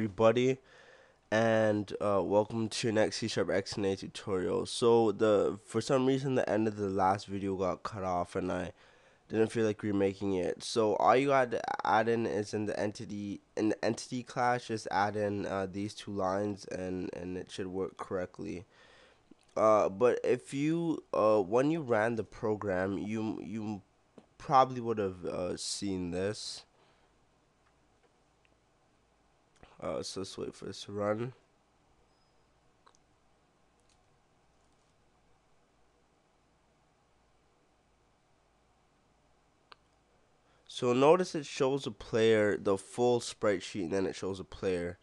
Everybody, and welcome to your next C Sharp XNA tutorial. So for some reason the end of the last video got cut off and I didn't feel like remaking it. So all you had to add in is in the entity class, just add in these two lines and it should work correctly. But if you when you ran the program, you probably would have seen this. So let's wait for this to run. So notice it shows a player, the full sprite sheet, and then it shows a player.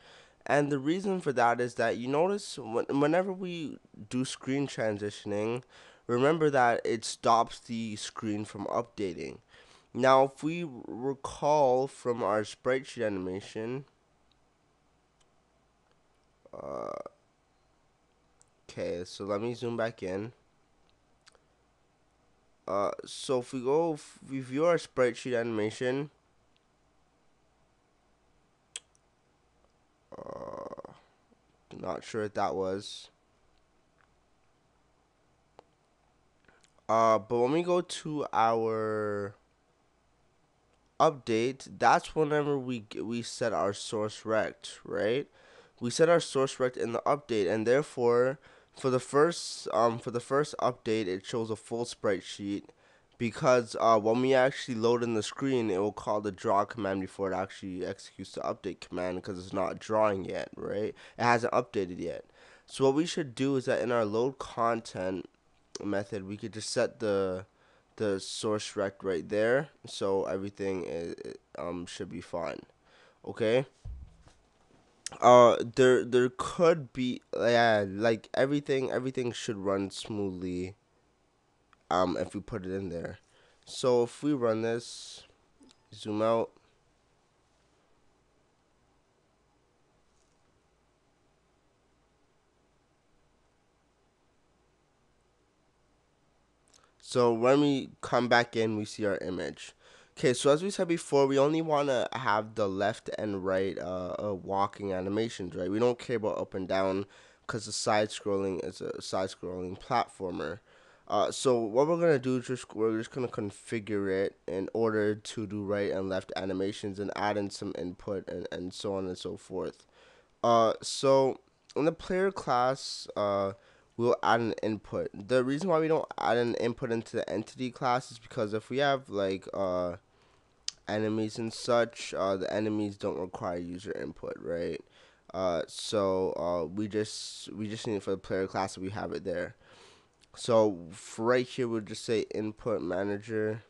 And the reason for that is that you notice whenever we do screen transitioning, remember that it stops the screen from updating. Now, if we recall from our sprite sheet animation, uh, okay, so let me zoom back in. So if we review our sprite sheet animation, uh, not sure what that was. But when we go to our update, that's whenever we set our source rect, right? We set our source rect in the update, and therefore, for the first update, it shows a full sprite sheet because when we actually load in the screen, it will call the draw command before it actually executes the update command because it's not drawing yet, right? It hasn't updated yet. So what we should do is that in our load content method, we could just set the source rect right there, so everything should be fine. Okay. There could be, yeah, like everything should run smoothly if we put it in there. So if we run this, zoom out. So when we come back in, we see our image. Okay, so as we said before, we only want to have the left and right walking animations, right? We don't care about up and down because the side scrolling is a side scrolling platformer. So what we're gonna do is we're just gonna configure it in order to do right and left animations and add in some input and so on and so forth. So in the player class, we'll add an input. The reason why we don't add an input into the entity class is because if we have like enemies and such, the enemies don't require user input, right? We just need it for the player class, so we have it there. So for right here, we'll just say input manager,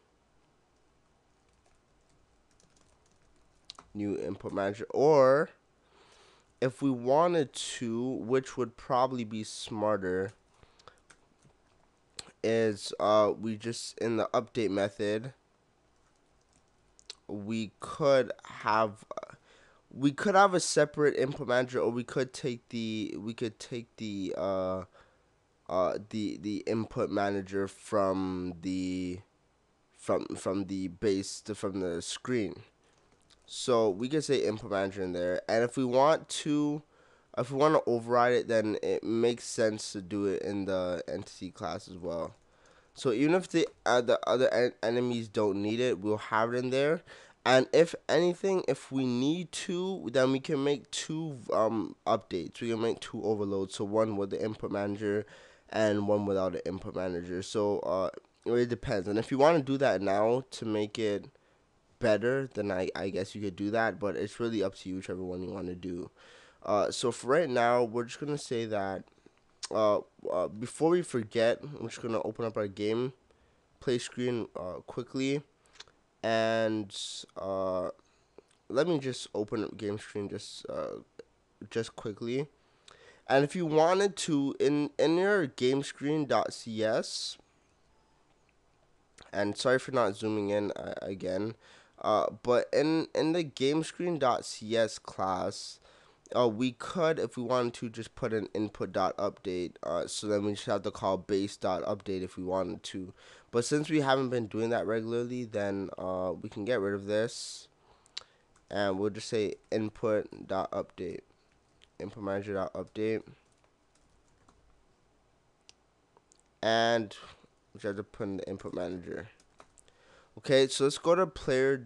new input manager, or if we wanted to, which would probably be smarter, is we just in the update method we could have a separate input manager, or we could take the input manager from the base from the screen. So we could say input manager in there, and if we want to override it, then it makes sense to do it in the entity class as well. So even if the other enemies don't need it, we'll have it in there. And if anything, if we need to, then we can make two updates. We can make two overloads. So one with the input manager, and one without the input manager. So it really depends. And if you want to do that now to make it better, then I guess you could do that. But it's really up to you, whichever one you want to do. So for right now, we're just gonna say that before we forget, I'm just gonna open up our game play screen quickly, and let me just open up game screen just quickly. And if you wanted to, in your game screen.cs, and sorry for not zooming in again, but in the game screen.cs class, we could, if we wanted to, just put an input.update. So then we just have to call base.update if we wanted to. But since we haven't been doing that regularly, then we can get rid of this. and we'll just say input.update, input manager.update, and we have to put in the input manager. Okay, so let's go to player.cs.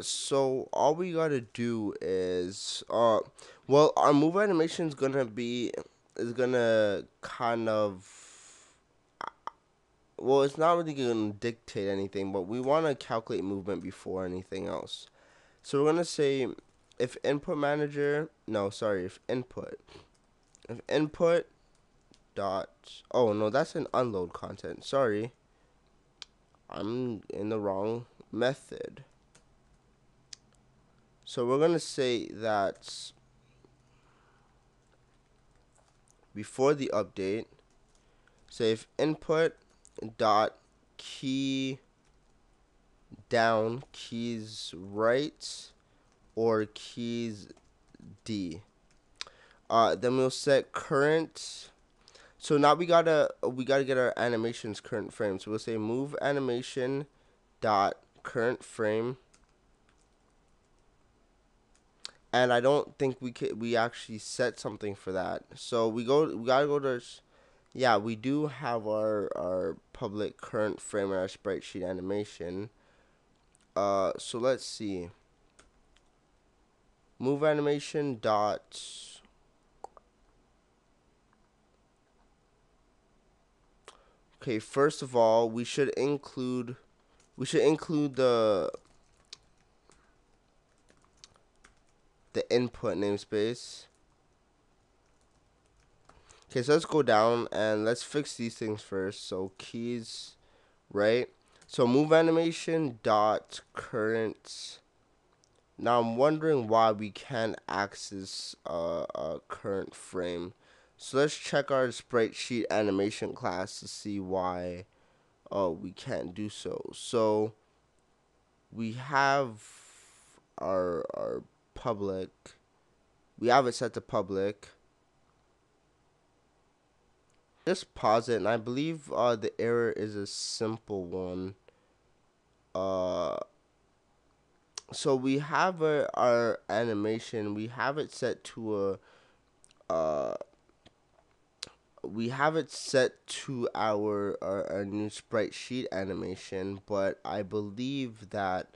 So all we gotta do is well, our move animation is gonna kind of, well, it's not really gonna dictate anything, but we want to calculate movement before anything else. So we're gonna say if input manager, no, sorry, if input dot, oh no, that's an unload content. Sorry, I'm in the wrong method. So we're gonna say that before the update, say if input dot key down, keys right, or keys D. Then we'll set current. So now we gotta get our animation's current frame. So we'll say move animation dot current frame. And I don't think we actually set something for that. So we gotta go to, yeah, we do have our public current frame and our sprite sheet animation. So let's see. Move animation dot. Okay, first of all, we should include the input namespace. Okay, so let's go down and let's fix these things first. So keys, right? So move animation dot current. Now I'm wondering why we can't access a current frame. So let's check our sprite sheet animation class to see why we can't do so. So we have our public. We have it set to public. Just pause it, and I believe the error is a simple one. So we have our animation. We have it set to we have it set to our new sprite sheet animation, but I believe that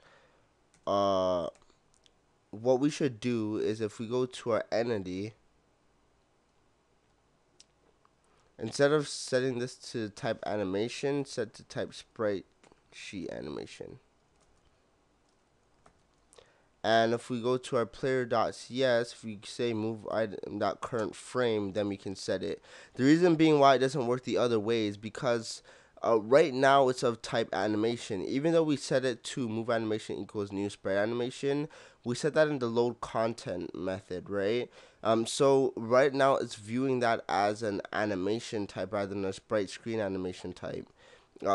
what we should do is if we go to our entity, instead of setting this to type animation, set to type sprite sheet animation. And if we go to our player.cs, if we say move item.current frame, then we can set it. The reason being why it doesn't work the other way is because right now it's of type animation. Even though we set it to move animation equals new sprite animation, we set that in the load content method, right? So right now it's viewing that as an animation type rather than a sprite screen animation type.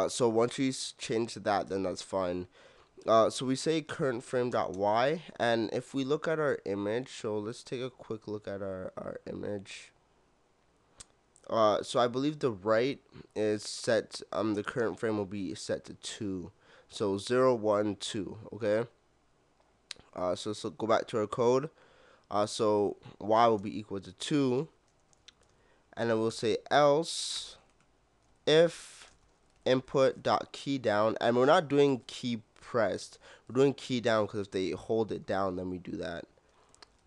So once we change that, then that's fine. So we say current frame.y, and if we look at our image, so let's take a quick look at our image. So I believe the right is set, the current frame will be set to 2. So 0, 1, 2, okay? So go back to our code. So y will be equal to 2, and then we'll say else if input.key down, and we're not doing key pressed, we're doing key down because if they hold it down, then we do that.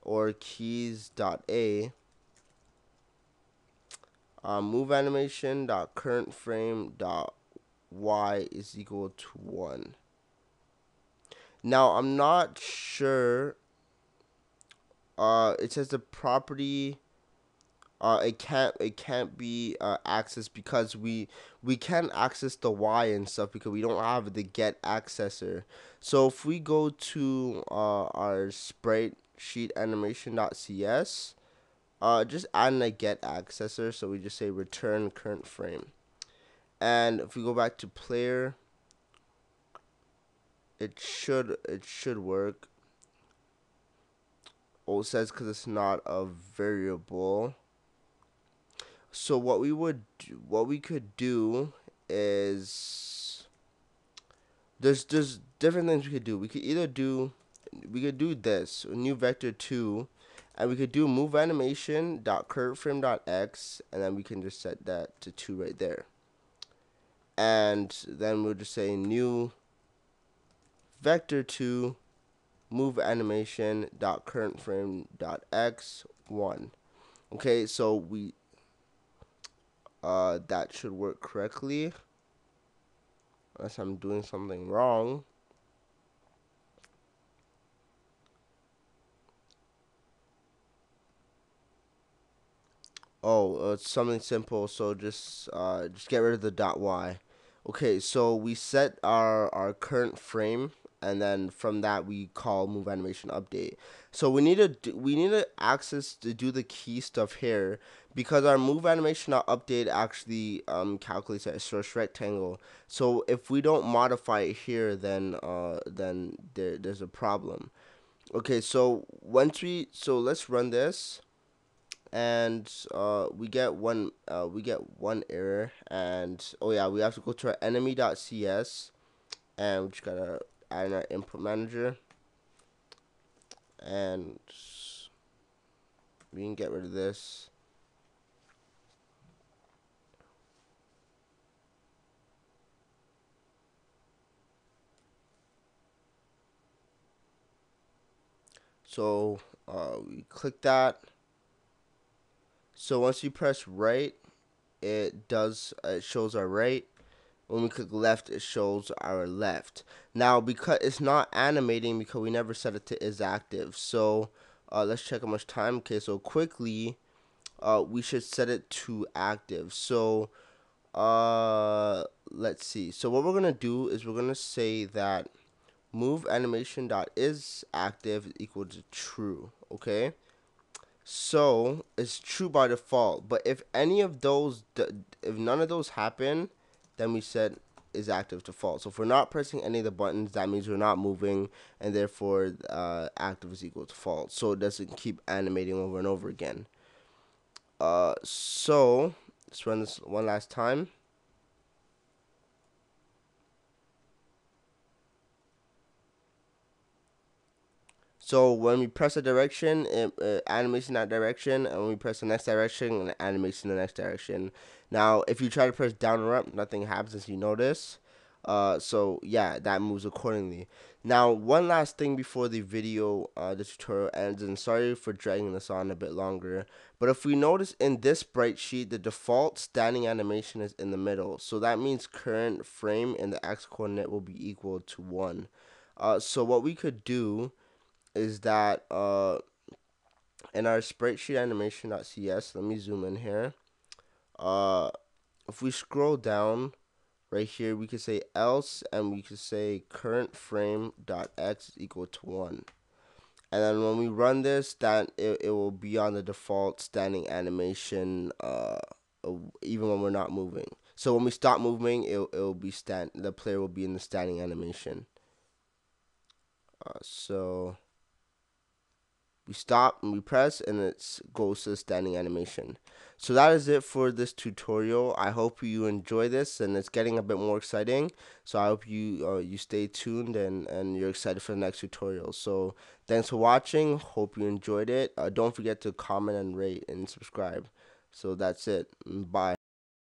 Or keys.a, move animation dot current frame dot y is equal to 1. Now I'm not sure. It says the property. It can't be accessed because we can't access the Y and stuff because we don't have the get accessor. So if we go to our sprite sheet animation.cs, just add in a get accessor. So we just say return current frame, and if we go back to player, it should work. Oh, it says because it's not a variable. So what we could do is there's different things we could do. We could do this new vector 2, and we could do move animation dot current frame dot x, and then we can just set that to 2 right there. And then we'll just say new vector 2 move animation dot current frame dot x 1. Okay, so we that should work correctly unless I'm doing something wrong. Oh, it's something simple. So just get rid of the dot y. Okay, so we set our current frame, and then from that we call move animation update. So we need to access to do the key stuff here, because our move animation update actually calculates a source rectangle. So if we don't modify it here, then there's a problem. Okay, so let's run this, and we get one error. And oh yeah, we have to go to our enemy.cs, and we just gotta add in our input manager, and we can get rid of this. So we click that. So once you press right, it shows our right. When we click left, it shows our left. Now, because it's not animating, because we never set it to is active. So let's check how much time. Okay, so quickly, we should set it to active. So let's see. So what we're gonna do is we're gonna say that move animation dot is active is equal to true. Okay. So it's true by default, but if any of those, if none of those happen, then we set is active to false. So if we're not pressing any of the buttons, that means we're not moving, and therefore active is equal to false. So it doesn't keep animating over and over again. So let's run this one last time. So when we press a direction, it animates in that direction, and when we press the next direction, it animates in the next direction. Now, if you try to press down or up, nothing happens, as you notice. So yeah, that moves accordingly. Now, one last thing before the tutorial ends, and sorry for dragging this on a bit longer, but if we notice in this bright sheet, the default standing animation is in the middle. So that means current frame in the x coordinate will be equal to 1. So what we could do is that in our spreadsheet animation.cs, let me zoom in here. If we scroll down right here, we could say else, and we could say current frame dot x is equal to 1. And then when we run this, that it will be on the default standing animation, even when we're not moving. So when we stop moving, it'll be the player will be in the standing animation. So we stop and we press, and it goes to the standing animation. So that is it for this tutorial. I hope you enjoy this, and it's getting a bit more exciting. So I hope you stay tuned, and you're excited for the next tutorial. So thanks for watching. Hope you enjoyed it. Don't forget to comment and rate and subscribe. So that's it. Bye.